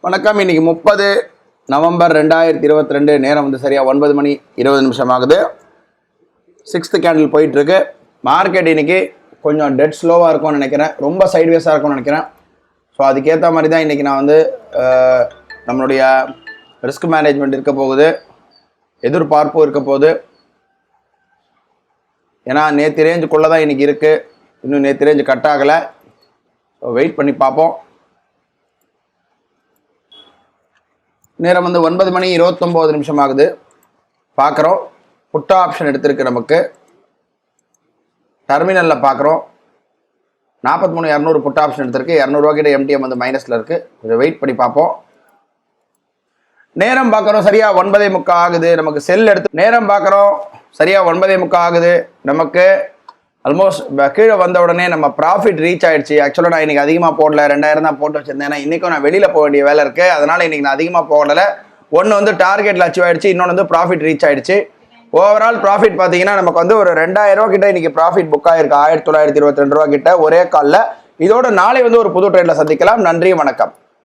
வணக்கம். இன்னைக்கு 30 நவம்பர் 2022, நேரம் வந்து சரியா 9 மணி 20 நிமிஷம் ஆகுது. 6th கேண்டில் போயிட்டு இருக்கு. மார்க்கெட் இன்னைக்கு கொஞ்சம் டெட் ஸ்லோவாக இருக்கும்னு நினைக்கிறேன், ரொம்ப சைட்வேஸாக இருக்கும்னு நினைக்கிறேன். ஸோ அதுக்கேற்ற மாதிரி தான் இன்றைக்கி நான் வந்து நம்மளுடைய ரிஸ்க் மேனேஜ்மெண்ட் இருக்க போகுது, எதிர்பார்ப்பும் இருக்க போகுது. ஏன்னா நேற்று ரேஞ்சுக்குள்ளே தான் இன்றைக்கி இருக்குது, இன்னும் நேற்று ரேஞ்சு கட் ஆகலை. ஸோ வெயிட் பண்ணி பார்ப்போம். நேரம் வந்து 9 மணி 29 நிமிஷம் ஆகுது. பார்க்குறோம், புட் ஆப்ஷன் எடுத்திருக்கு. நமக்கு டெர்மினலில் பார்க்குறோம் 43,200 புட் ஆப்ஷன் எடுத்திருக்கு. 200 ரூபா கிட்ட எம்டிஎம் வந்து மைனஸில் இருக்குது. கொஞ்சம் வெயிட் பண்ணி பார்ப்போம். நேரம் பார்க்குறோம் சரியா 9:45 ஆகுது. நமக்கு செல் எடுத்து நேரம் பார்க்குறோம் சரியா 9:45 ஆகுது. நமக்கு ஆல்மோஸ்ட் கீழே வந்த உடனே நம்ம ப்ராஃபிட் ரீச் ஆகிடுச்சு. ஆக்சுவலாக நான் இன்றைக்கி அதிகமாக போடல, 2000 தான் போட்டு வச்சுருந்தேன். ஏன்னா இன்றைக்கும் நான் வெளியில் போக வேண்டிய வேலை இருக்குது, அதனால் இன்றைக்கி நான் அதிகமாக போடலை. ஒன்று வந்து டார்கெட்டில் அச்சீவ் ஆகிடுச்சு, இன்னொன்று வந்து ப்ராஃபிட் ரீச் ஆகிடுச்சு. ஓவரால் ப்ராஃபிட் பார்த்தீங்கன்னா நமக்கு வந்து ஒரு 2000 ரூபா கிட்ட இன்றைக்கி ப்ராஃபிட் புக் ஆகிருக்கு. 1922 ரூபா கிட்ட ஒரே காலில். இதோட நாளை வந்து ஒரு புது ட்ரேடில் சந்திக்கலாம். நன்றி, வணக்கம்.